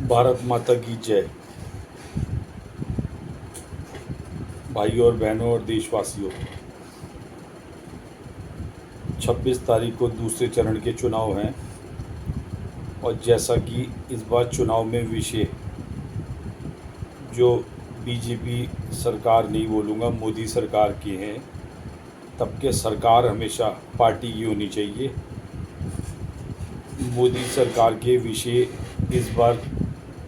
भारत माता की जय। भाइयों और बहनों और देशवासियों, 26 तारीख को दूसरे चरण के चुनाव हैं और जैसा कि इस बार चुनाव में विषय जो बीजेपी सरकार नहीं बोलूँगा, मोदी सरकार के हैं, तब के सरकार हमेशा पार्टी की होनी चाहिए। मोदी सरकार के विषय इस बार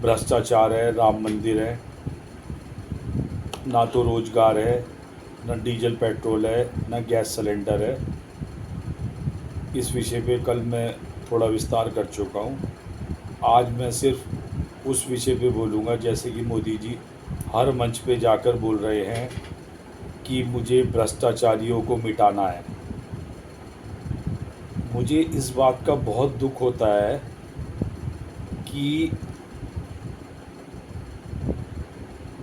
भ्रष्टाचार है, राम मंदिर है, ना तो रोजगार है, ना डीजल पेट्रोल है, ना गैस सिलेंडर है। इस विषय पे कल मैं थोड़ा विस्तार कर चुका हूँ। आज मैं सिर्फ उस विषय पे बोलूँगा जैसे कि मोदी जी हर मंच पे जाकर बोल रहे हैं कि मुझे भ्रष्टाचारियों को मिटाना है। मुझे इस बात का बहुत दुख होता है कि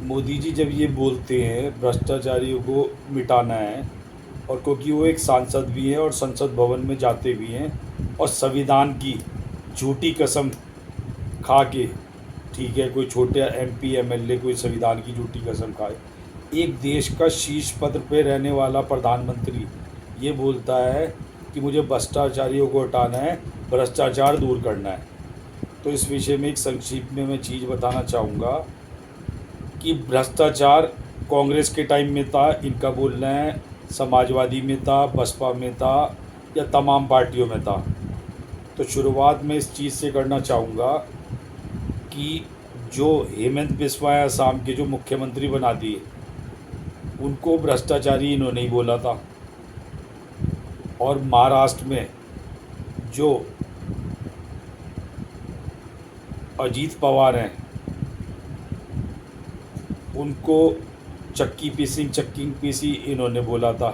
मोदी जी जब ये बोलते हैं भ्रष्टाचारियों को मिटाना है, और क्योंकि वो एक सांसद भी हैं और संसद भवन में जाते भी हैं और संविधान की झूठी कसम खा के, ठीक है, कोई छोटे एमपी एमएलए कोई संविधान की झूठी कसम खाए, एक देश का शीर्ष पद पे रहने वाला प्रधानमंत्री ये बोलता है कि मुझे भ्रष्टाचारियों को हटाना है, भ्रष्टाचार दूर करना है। तो इस विषय में एक संक्षिप्त में मैं चीज़ बताना चाहूँगा कि भ्रष्टाचार कांग्रेस के टाइम में था, इनका बोलना है समाजवादी में था, बसपा में था, या तमाम पार्टियों में था। तो शुरुआत में इस चीज़ से करना चाहूँगा कि जो हेमंत बिस्वा असम के जो मुख्यमंत्री बना दिए, उनको भ्रष्टाचारी इन्होंने ही बोला था। और महाराष्ट्र में जो अजीत पवार हैं, उनको चक्की पीसी इन्होंने बोला था,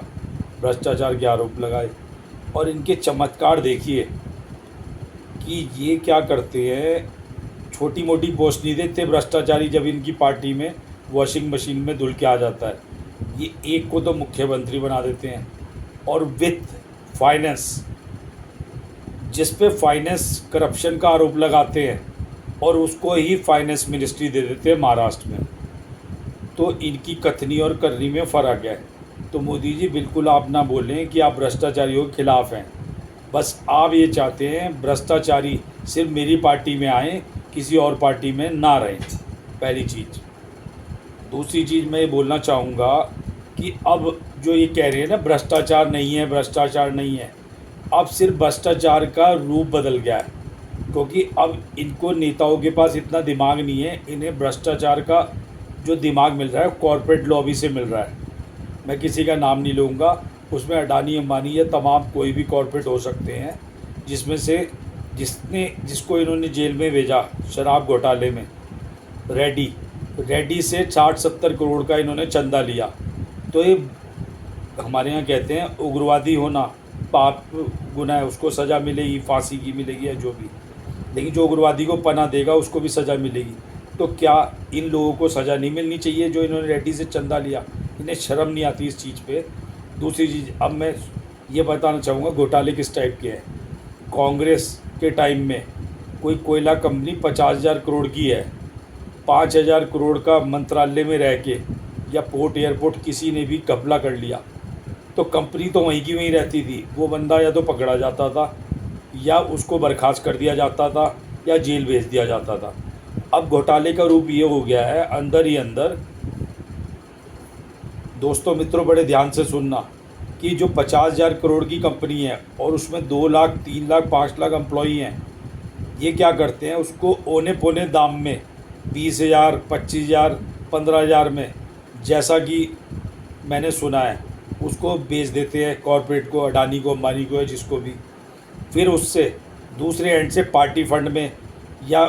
भ्रष्टाचार के आरोप लगाए। और इनके चमत्कार देखिए कि ये क्या करते हैं, छोटी मोटी पोस्ट नहीं देते भ्रष्टाचारी। जब इनकी पार्टी में वॉशिंग मशीन में धुल के आ जाता है, ये एक को तो मुख्यमंत्री बना देते हैं, और वित्त फाइनेंस, जिस पे फाइनेंस करप्शन का आरोप लगाते हैं, और उसको ही फाइनेंस मिनिस्ट्री दे देते हैं महाराष्ट्र में। तो इनकी कथनी और करनी में फ़र्क है। तो मोदी जी बिल्कुल आप ना बोलें कि आप भ्रष्टाचारियों के खिलाफ़ हैं। बस आप ये चाहते हैं भ्रष्टाचारी सिर्फ मेरी पार्टी में आएँ, किसी और पार्टी में ना रहें, पहली चीज़। दूसरी चीज़ मैं ये बोलना चाहूँगा कि अब जो ये कह रहे हैं ना भ्रष्टाचार नहीं है, भ्रष्टाचार नहीं है, अब सिर्फ भ्रष्टाचार का रूप बदल गया है, क्योंकि अब इनको नेताओं के पास इतना दिमाग नहीं है। इन्हें भ्रष्टाचार का जो दिमाग मिल रहा है कॉर्पोरेट लॉबी से मिल रहा है। मैं किसी का नाम नहीं लूँगा, उसमें अडानी अंबानी या तमाम कोई भी कॉर्पोरेट हो सकते हैं, जिसमें से जिसको इन्होंने जेल में भेजा शराब घोटाले में, रेड्डी से 60-70 करोड़ का इन्होंने चंदा लिया। तो ये हमारे यहाँ कहते हैं उग्रवादी होना पाप गुनाह है, उसको सज़ा मिलेगी, फांसी की मिलेगी या जो भी, लेकिन जो उग्रवादी को पनाह देगा उसको भी सज़ा मिलेगी। तो क्या इन लोगों को सज़ा नहीं मिलनी चाहिए जो इन्होंने रेड्डी से चंदा लिया? इन्हें शर्म नहीं आती इस चीज़ पे? दूसरी चीज़ अब मैं ये बताना चाहूँगा घोटाले किस टाइप के हैं। कांग्रेस के टाइम में कोई कोयला कंपनी 50,000 करोड़ की है, 5,000 करोड़ का मंत्रालय में रह के या पोर्ट एयरपोर्ट किसी ने भी घपला कर लिया तो कंपनी तो वहीं की वहीं रहती थी। वो बंदा या तो पकड़ा जाता था या उसको बर्खास्त कर दिया जाता था या जेल भेज दिया जाता था। अब घोटाले का रूप ये हो गया है अंदर ही अंदर। दोस्तों मित्रों बड़े ध्यान से सुनना कि जो 50,000 करोड़ की कंपनी है और उसमें 2 लाख 3 लाख 5 लाख एम्प्लॉई हैं, ये क्या करते हैं, उसको औने पौने दाम में 20,000 25,000 15,000 में, जैसा कि मैंने सुना है, उसको बेच देते हैं कॉर्पोरेट को, अडानी को, अंबानी को, या जिसको भी। फिर उससे दूसरे एंड से पार्टी फंड में या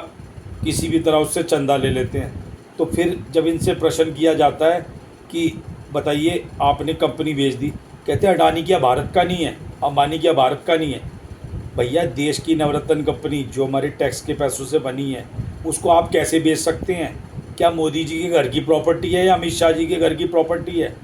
किसी भी तरह उससे चंदा ले लेते हैं। तो फिर जब इनसे प्रश्न किया जाता है कि बताइए आपने कंपनी बेच दी, कहते हैं अडानी क्या भारत का नहीं है, अंबानी क्या भारत का नहीं है? भैया देश की नवरत्न कंपनी जो हमारे टैक्स के पैसों से बनी है, उसको आप कैसे बेच सकते हैं? क्या मोदी जी के घर की प्रॉपर्टी है या अमित शाह जी के घर की प्रॉपर्टी है?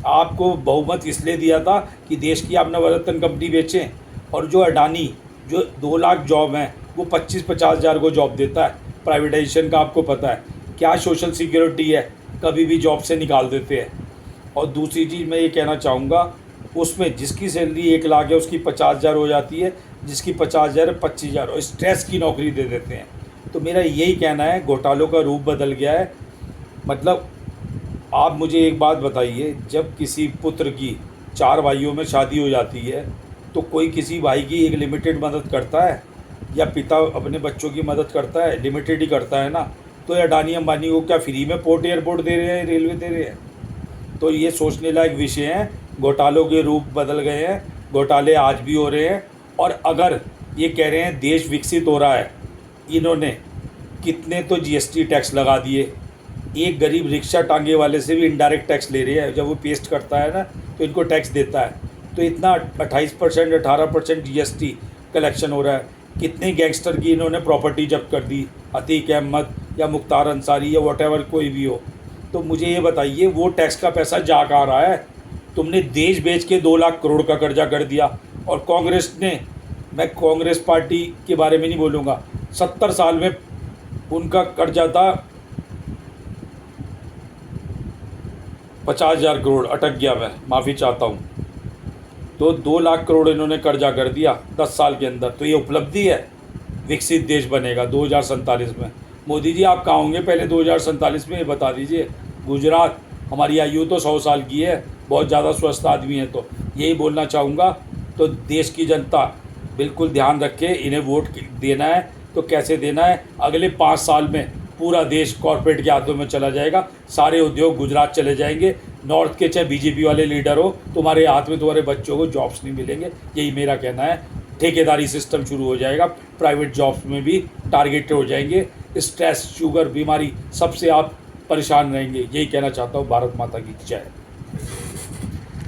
आपको बहुमत इसलिए दिया था कि देश की आप नवरत्न कंपनी बेचें। और जो अडानी जो 2 लाख जॉब हैं वो 25-50 हज़ार को जॉब देता है, प्राइवेटाइजेशन का आपको पता है, क्या सोशल सिक्योरिटी है, कभी भी जॉब से निकाल देते हैं। और दूसरी चीज़ मैं ये कहना चाहूँगा, उसमें जिसकी सैलरी 1 लाख है उसकी 50,000 हो जाती है, जिसकी 50,000 है 25,000, और स्ट्रेस की नौकरी दे देते हैं। तो मेरा यही कहना है, घोटालों का रूप बदल गया है। मतलब आप मुझे एक बात बताइए, जब किसी पुत्र की 4 भाइयों में शादी हो जाती है तो कोई किसी भाई की एक लिमिटेड मदद करता है, या पिता अपने बच्चों की मदद करता है? लिमिटेड ही करता है ना। तो ये अडानी अंबानी को क्या फ्री में पोर्ट एयरपोर्ट दे रहे हैं, रेलवे दे रहे हैं? तो ये सोचने लायक विषय हैं। घोटालों के रूप बदल गए हैं, घोटाले आज भी हो रहे हैं। और अगर ये कह रहे हैं देश विकसित हो रहा है, इन्होंने कितने तो जीएसटी टैक्स लगा दिए। एक गरीब रिक्शा टांगे वाले से भी इनडायरेक्ट टैक्स ले रहे हैं, जब वो पेस्ट करता है ना तो इनको टैक्स देता है। तो इतना 28% 18% जीएसटी कलेक्शन हो रहा है। कितने गैंगस्टर की इन्होंने प्रॉपर्टी जब्त कर दी, अतीक अहमद या मुख्तार अंसारी या वॉटेवर कोई भी हो। तो मुझे ये बताइए, वो टैक्स का पैसा जा कहाँ रहा है? तुमने देश बेच के 2 लाख करोड़ का कर्जा कर दिया। और कांग्रेस ने, मैं कांग्रेस पार्टी के बारे में नहीं बोलूँगा, 70 साल में उनका कर्जा था 50,000 करोड़, अटक गया, मैं माफ़ी चाहता हूँ। तो 2 लाख करोड़ इन्होंने कर्जा कर दिया 10 साल के अंदर। तो ये उपलब्धि है, विकसित देश बनेगा 2047 में। मोदी जी आप कहाँ होंगे पहले 2047 में, ये बता दीजिए। गुजरात, हमारी आयु तो 100 साल की है, बहुत ज़्यादा स्वस्थ आदमी है। तो यही बोलना चाहूँगा। तो देश की जनता बिल्कुल ध्यान रखे, इन्हें वोट देना है तो कैसे देना है। अगले 5 साल में पूरा देश कॉरपोरेट के हाथों में चला जाएगा, सारे उद्योग गुजरात चले जाएंगे। नॉर्थ के चाहे बीजेपी वाले लीडर हो, तुम्हारे हाथ में तुम्हारे बच्चों को जॉब्स नहीं मिलेंगे, यही मेरा कहना है। ठेकेदारी सिस्टम शुरू हो जाएगा, प्राइवेट जॉब्स में भी टारगेटेड हो जाएंगे। स्ट्रेस, शुगर, बीमारी, सबसे आप परेशान रहेंगे। यही कहना चाहता हूँ। भारत माता की जय।